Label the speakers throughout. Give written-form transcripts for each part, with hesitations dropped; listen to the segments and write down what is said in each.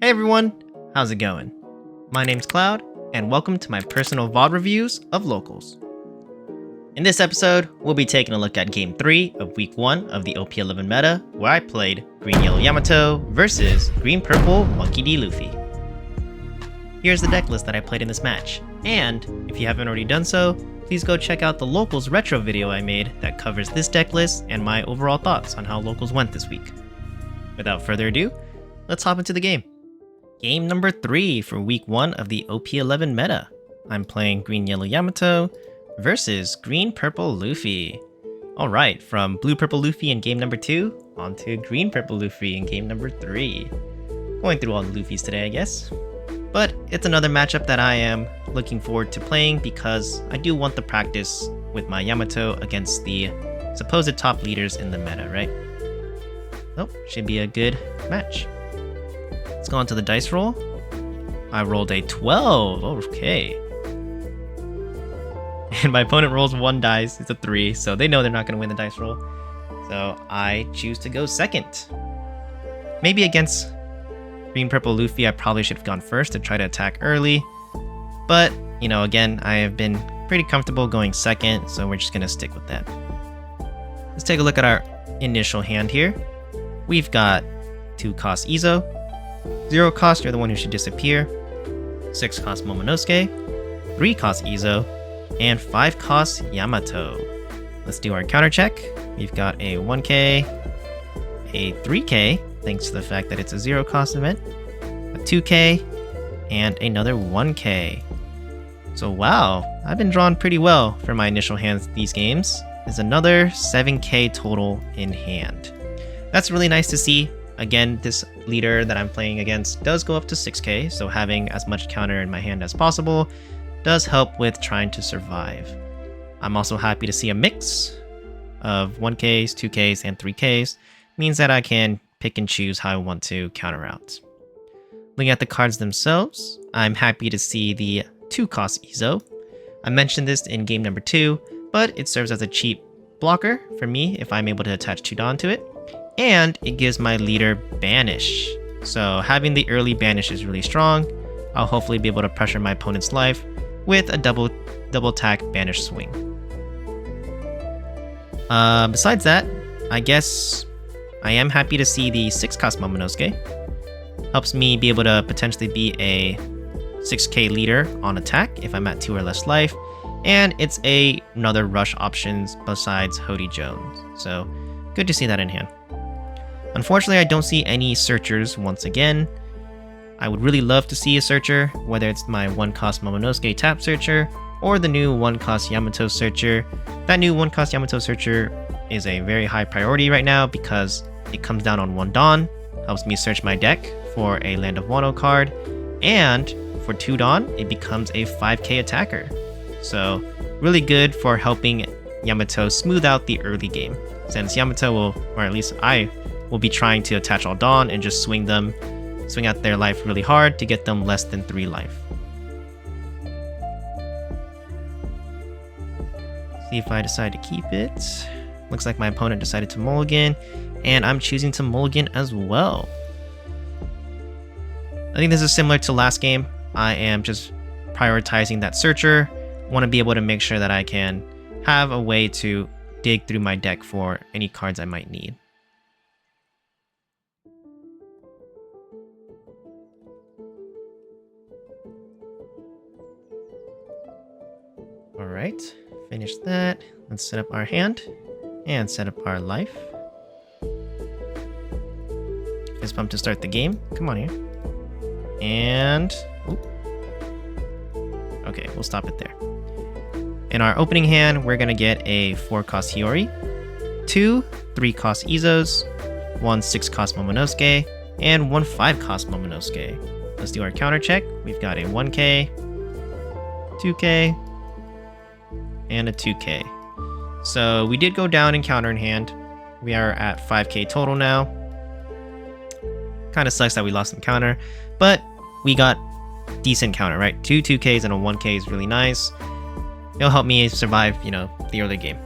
Speaker 1: Hey everyone, how's it going? My name's Cloud, and welcome to my personal VOD reviews of Locals. In this episode, we'll be taking a look at Game 3 of Week 1 of the OP11 Meta, where I played Green Yellow Yamato versus Green Purple Monkey D. Luffy. Here's the deck list that I played in this match, and if you haven't already done so, please go check out the Locals retro video I made that covers this deck list and my overall thoughts on how Locals went this week. Without further ado, let's hop into the game. Game number 3 for Week 1 of the OP11 Meta. I'm playing Green Yellow Yamato versus Green Purple Luffy. Alright, from Blue Purple Luffy in game number 2, on to Green Purple Luffy in game number 3. Going through all the Luffys today, I guess. But it's another matchup that I am looking forward to playing because I do want the practice with my Yamato against the supposed top leaders in the meta, right? Oh, should be a good match. Let's go on to the dice roll. I rolled a 12, okay. And my opponent rolls 1 dice, it's a 3, so they know they're not going to win the dice roll. So I choose to go second. Maybe against Green Purple Luffy, I probably should have gone first to try to attack early. But, you know, again, I have been pretty comfortable going second, so we're just going to stick with that. Let's take a look at our initial hand here. We've got 2 cost Izo, 0 cost, you're the one who should disappear, 6 cost Momonosuke, 3 cost Izo, and 5 cost Yamato. Let's do our counter check. We've got a 1k, a 3k, thanks to the fact that it's a 0 cost event, a 2k, and another 1k. So wow, I've been drawn pretty well for my initial hands these games. There's another 7k total in hand. That's really nice to see. Again, this leader that I'm playing against does go up to 6k, so having as much counter in my hand as possible does help with trying to survive. I'm also happy to see a mix of 1ks, 2ks, and 3ks. Means that I can pick and choose how I want to counter out. Looking at the cards themselves, I'm happy to see the 2 cost Izo. I mentioned this in game number 2, but it serves as a cheap blocker for me if I'm able to attach Chudan to it. And it gives my leader Banish. So having the early Banish is really strong. I'll hopefully be able to pressure my opponent's life with a double attack Banish swing. Besides that, I guess I am happy to see the 6 cost Momonosuke. Helps me be able to potentially be a 6k leader on attack if I'm at 2 or less life. And it's another rush options besides Hody Jones. So good to see that in hand. Unfortunately, I don't see any searchers once again. I would really love to see a searcher, whether it's my 1 cost Momonosuke tap searcher or the new 1 cost Yamato searcher. That new 1 cost Yamato searcher is a very high priority right now because it comes down on 1 Dawn, helps me search my deck for a Land of Wano card, and for 2 Dawn, it becomes a 5k attacker. So really good for helping Yamato smooth out the early game, since Yamato will, or at least I will be trying to attach all Dawn and just swing out their life really hard to get them less than 3 life. See if I decide to keep it. Looks like my opponent decided to mulligan, and I'm choosing to mulligan as well. I think this is similar to last game. I am just prioritizing that searcher. Want to be able to make sure that I can have a way to dig through my deck for any cards I might need. Alright, finish that. Let's set up our hand and set up our life. Fist bump to start the game. Come on here. And ooh. Okay, we'll stop it there. In our opening hand, we're gonna get a 4 cost Hiyori, 2 3 cost Izos, 1 6 cost Momonosuke, and 1 5 cost Momonosuke. Let's do our counter check. We've got a 1k, 2k, and a 2k. So we did go down in counter in hand. We are at 5k total now. Kind of sucks that we lost in counter, but we got decent counter, right? 2 2ks and a 1k is really nice. It'll help me survive, you know, the early game.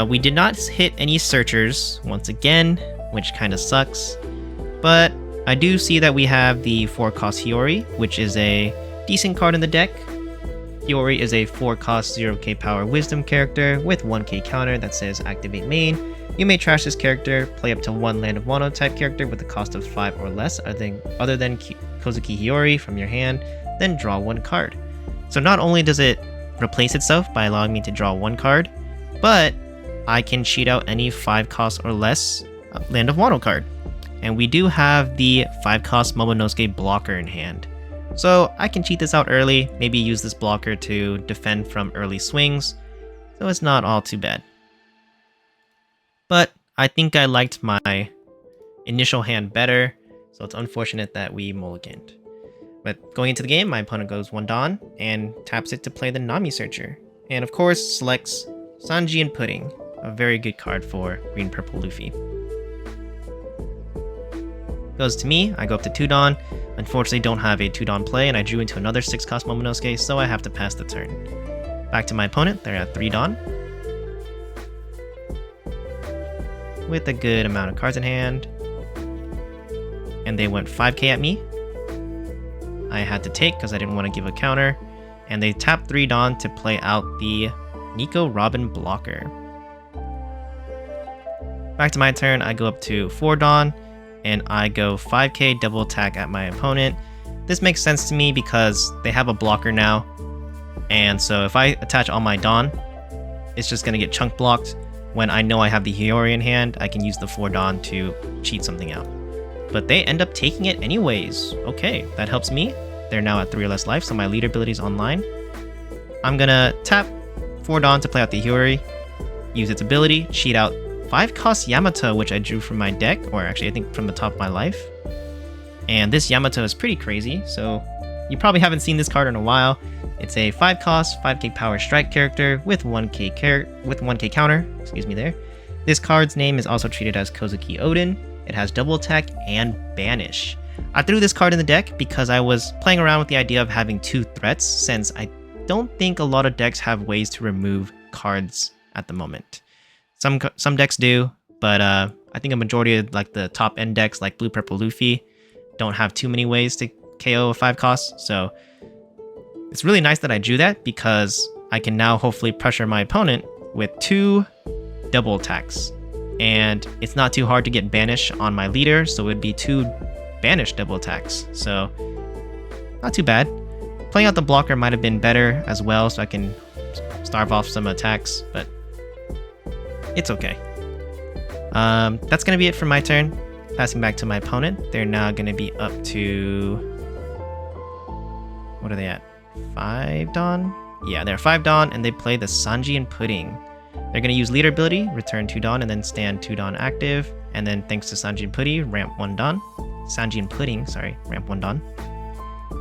Speaker 1: We did not hit any searchers once again, which kind of sucks, but I do see that we have the 4-cost Hiyori, which is a decent card in the deck. Hiyori is a 4-cost 0k power wisdom character with 1k counter that says activate main. You may trash this character, play up to 1 Land of Wano type character with a cost of 5 or less other than Kozuki Hiyori from your hand, then draw 1 card. So not only does it replace itself by allowing me to draw 1 card, but I can cheat out any 5 cost or less Land of Wano card. And we do have the 5-cost Momonosuke blocker in hand. So I can cheat this out early, maybe use this blocker to defend from early swings, so it's not all too bad. But I think I liked my initial hand better, so it's unfortunate that we mulliganed. But going into the game, my opponent goes 1 Dawn and taps it to play the Nami Searcher. And of course selects Sanji and Pudding, a very good card for Green Purple Luffy. Goes to me, I go up to 2 Dawn. Unfortunately don't have a 2 Dawn play and I drew into another 6-cost Momonosuke, so I have to pass the turn. Back to my opponent, they're at 3 Dawn. With a good amount of cards in hand. And they went 5k at me. I had to take because I didn't want to give a counter. And they tapped 3 Dawn to play out the Nico Robin blocker. Back to my turn, I go up to 4 Dawn. And I go 5k double attack at my opponent. This makes sense to me because they have a blocker now. And so if I attach all my Dawn, it's just going to get chunk blocked. When I know I have the Hiyori in hand, I can use the 4 Dawn to cheat something out. But they end up taking it anyways. Okay, that helps me. They're now at 3 or less life, so my leader ability is online. I'm going to tap 4 Dawn to play out the Hiyori, use its ability, cheat out 5-cost Yamato, which I drew from my deck, or actually I think from the top of my life. And this Yamato is pretty crazy, so you probably haven't seen this card in a while. It's a 5-cost, 5k power strike character with 1k counter. Excuse me there. This card's name is also treated as Kozuki Odin. It has double attack and banish. I threw this card in the deck because I was playing around with the idea of having 2 threats, since I don't think a lot of decks have ways to remove cards at the moment. Some decks do, but I think a majority of like the top end decks like Blue Purple Luffy don't have too many ways to KO a 5-cost, so it's really nice that I drew that because I can now hopefully pressure my opponent with 2 double attacks. And it's not too hard to get banish on my leader, so it would be 2 banish double attacks. So not too bad. Playing out the blocker might have been better as well, so I can starve off some attacks, but it's okay. That's going to be it for my turn. Passing back to my opponent. They're now going to be up to... what are they at? 5 Dawn? Yeah, they're 5 Dawn, and they play the Sanji and Pudding. They're going to use leader ability, return 2 Dawn, and then stand 2 Dawn active. And then thanks to Sanji and Pudding, ramp 1 Dawn. Sanji and Pudding, sorry, ramp 1 Dawn.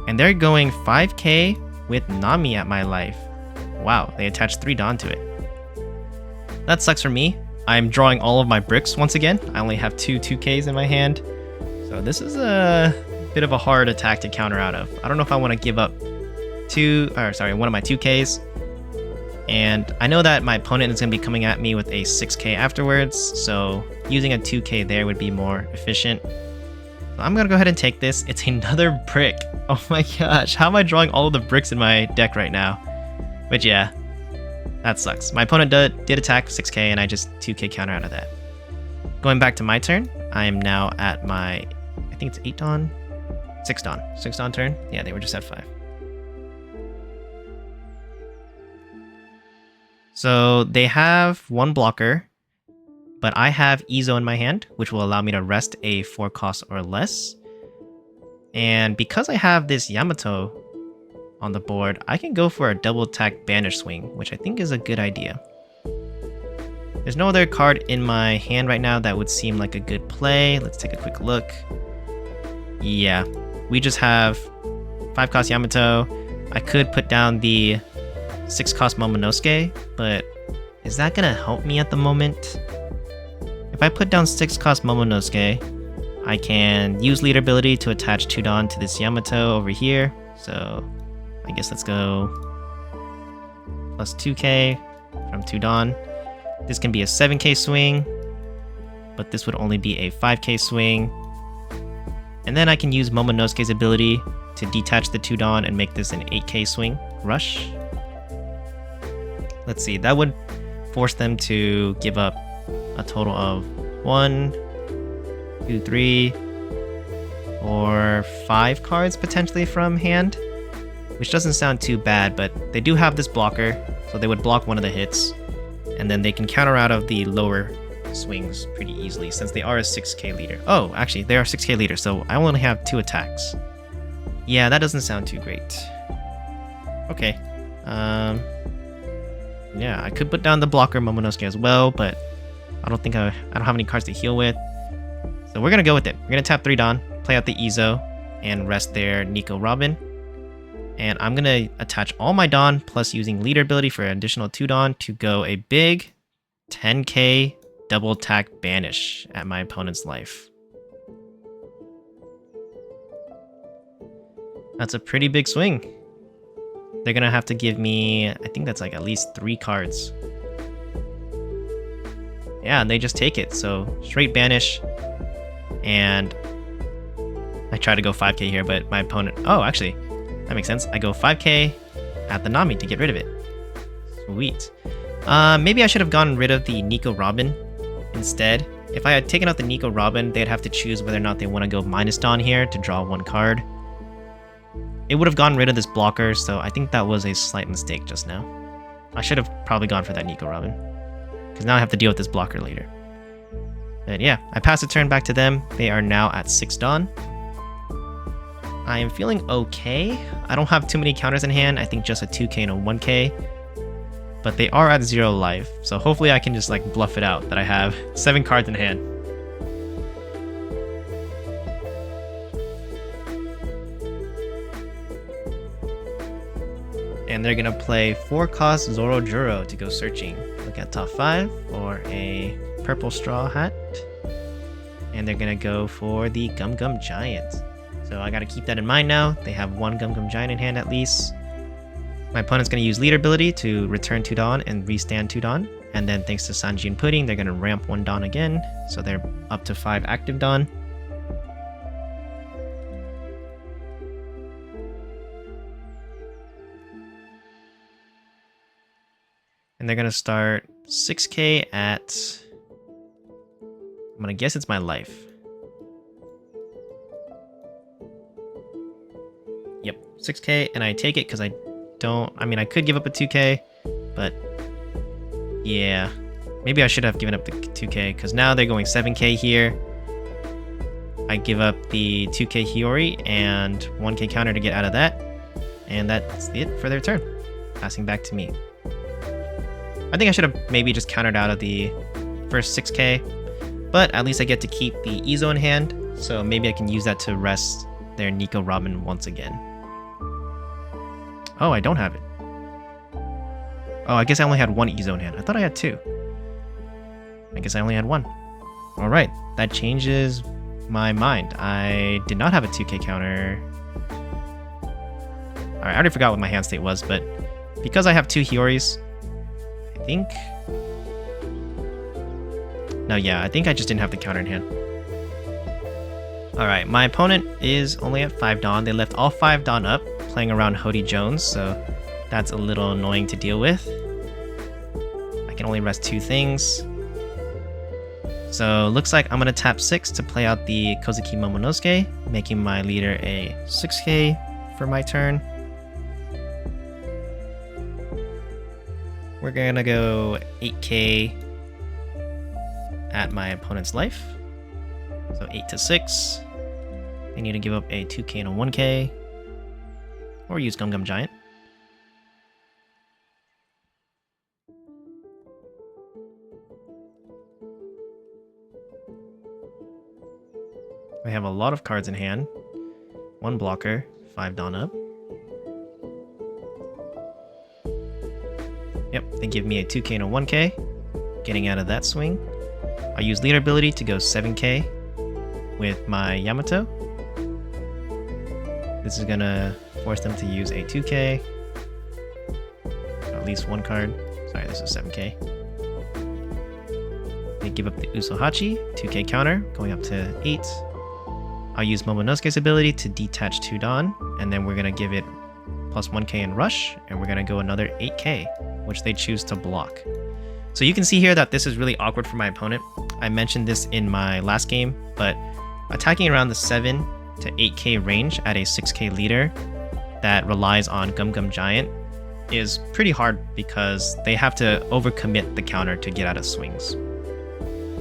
Speaker 1: And they're going 5k with Nami at my life. Wow, they attached 3 Dawn to it. That sucks for me. I'm drawing all of my bricks once again. I only have 2 2Ks in my hand. So this is a bit of a hard attack to counter out of. I don't know if I want to give up one of my 2Ks. And I know that my opponent is going to be coming at me with a 6k afterwards, so using a 2k there would be more efficient. So I'm going to go ahead and take this. It's another brick. Oh my gosh, how am I drawing all of the bricks in my deck right now? But yeah, that sucks. My opponent did attack 6k and I just 2k counter out of that. Going back to my turn, I am now at my, I think it's 8 Dawn? 6 Dawn. 6 Dawn turn? Yeah, they were just at 5. So they have 1 blocker, but I have Izo in my hand, which will allow me to rest a 4 cost or less. And because I have this Yamato on the board, I can go for a double attack banish swing, which I think is a good idea. There's no other card in my hand right now that would seem like a good play. Let's take a quick look. Yeah, we just have 5 cost Yamato. I could put down the 6 cost Momonosuke, but is that gonna help me at the moment? If I put down 6 cost Momonosuke, I can use leader ability to attach 2 Dawn to this Yamato over here. So I guess let's go plus 2k from 2 Dawn. This can be a 7k swing, but this would only be a 5k swing. And then I can use Momonosuke's ability to detach the 2 Dawn and make this an 8k swing rush. Let's see, that would force them to give up a total of 1, 2, 3, or 5 cards potentially from hand, which doesn't sound too bad, but they do have this blocker, so they would block one of the hits, and then they can counter out of the lower swings pretty easily since they are a 6k leader. Oh, actually, they are 6k leader, so I only have 2 attacks. Yeah, that doesn't sound too great. Okay. Yeah, I could put down the blocker Momonosuke as well, but I don't have any cards to heal with. So we're gonna go with it. We're gonna tap 3 Dawn, play out the Izo, and rest their Nico Robin. And I'm gonna attach all my Dawn plus using leader ability for an additional 2 Dawn to go a big 10k double attack banish at my opponent's life. That's a pretty big swing. They're gonna have to give me, I think that's like at least 3 cards. Yeah, and they just take it. So straight banish. And I try to go 5k here, but my opponent, oh, actually, that makes sense. I go 5k at the Nami to get rid of it. Sweet. Maybe I should have gotten rid of the Nico Robin instead. If I had taken out the Nico Robin, they'd have to choose whether or not they want to go minus Dawn here to draw 1 card. It would have gotten rid of this blocker, so I think that was a slight mistake just now. I should have probably gone for that Nico Robin, because now I have to deal with this blocker later. But yeah, I pass the turn back to them. They are now at 6 Dawn. I am feeling okay. I don't have too many counters in hand. I think just a 2k and a 1k. But they are at 0 life, so hopefully I can just like bluff it out that I have 7 cards in hand. And they're gonna play 4-cost Zorojuro to go searching. Look at top 5 for a purple straw hat. And they're gonna go for the Gum Gum Giant. So I gotta keep that in mind now. They have 1 Gum Gum Giant in hand at least. My opponent's gonna use leader ability to return 2 Dawn and restand 2 Dawn. And then thanks to Sanji and Pudding, they're gonna ramp 1 Dawn again. So they're up to 5 active Dawn. And they're gonna start 6k at, I'm gonna guess it's my life. Yep, 6k, and I take it because I could give up a 2k, but yeah, maybe I should have given up the 2k because now they're going 7k here. I give up the 2k Hiyori and 1k counter to get out of that, and that's it for their turn. Passing back to me. I think I should have maybe just countered out of the first 6k, but at least I get to keep the Izo in hand, so maybe I can use that to rest their Nico Robin once again. Oh, I don't have it. Oh, I guess I only had 1 Izo in hand. I thought I had 2. I guess I only had 1. Alright, that changes my mind. I did not have a 2k counter. Alright, I already forgot what my hand state was, but because I have 2 Hioris, I think... No, yeah, I think I just didn't have the counter in hand. Alright, my opponent is only at 5 Dawn. They left all 5 Dawn up, playing around Hody Jones, so that's a little annoying to deal with. I can only rest 2 things. So looks like I'm going to tap 6 to play out the Kozuki Momonosuke, making my leader a 6k for my turn. We're going to go 8k at my opponent's life. So 8 to 6. They need to give up a 2k and a 1k. Or use Gum Gum Giant. We have a lot of cards in hand. 1 blocker, 5 Dawn up. Yep, they give me a 2k and a 1k. Getting out of that swing. I use leader ability to go 7k with my Yamato. This is gonna force them to use a 2k. At least 1 card. Sorry, this is 7k. They give up the Usohachi, 2k counter, going up to 8. I'll use Momonosuke's ability to detach Tudon, and then we're going to give it plus 1k in rush, and we're going to go another 8k, which they choose to block. So you can see here that this is really awkward for my opponent. I mentioned this in my last game, but attacking around the 7 to 8k range at a 6k leader that relies on Gum Gum Giant is pretty hard because they have to overcommit the counter to get out of swings.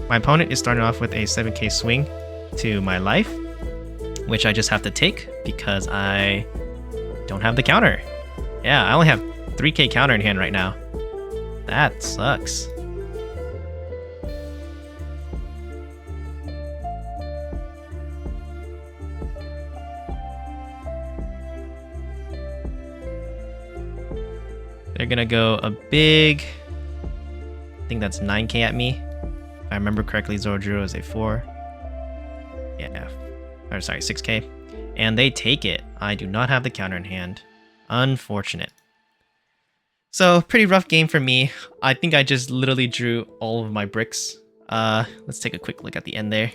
Speaker 1: My opponent is starting off with a 7k swing to my life, which I just have to take because I don't have the counter. Yeah, I only have 3k counter in hand right now. That sucks. They're gonna go a big, I think that's 9k at me. If I remember correctly, Zoro is a 4. Yeah, or sorry, 6k. And they take it. I do not have the counter in hand. Unfortunate. So, pretty rough game for me. I think I just literally drew all of my bricks. Let's take a quick look at the end there.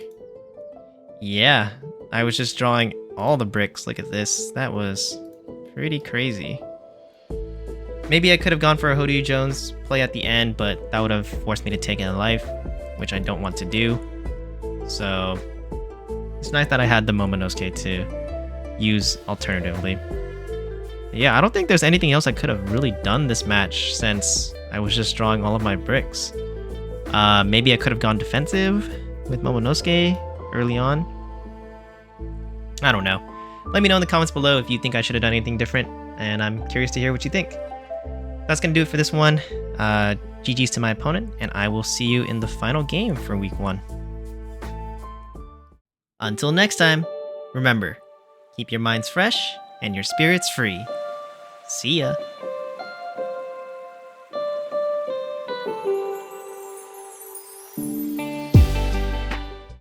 Speaker 1: Yeah, I was just drawing all the bricks. Look at this. That was pretty crazy. Maybe I could have gone for a Hodie Jones play at the end, but that would have forced me to take it in life, which I don't want to do. So, it's nice that I had the Momonosuke to use alternatively. Yeah, I don't think there's anything else I could have really done this match since I was just drawing all of my bricks. Maybe I could have gone defensive with Momonosuke early on. I don't know. Let me know in the comments below if you think I should have done anything different, and I'm curious to hear what you think. That's going to do it for this one. GG's to my opponent, and I will see you in the final game for week 1. Until next time, remember, keep your minds fresh and your spirits free. See ya!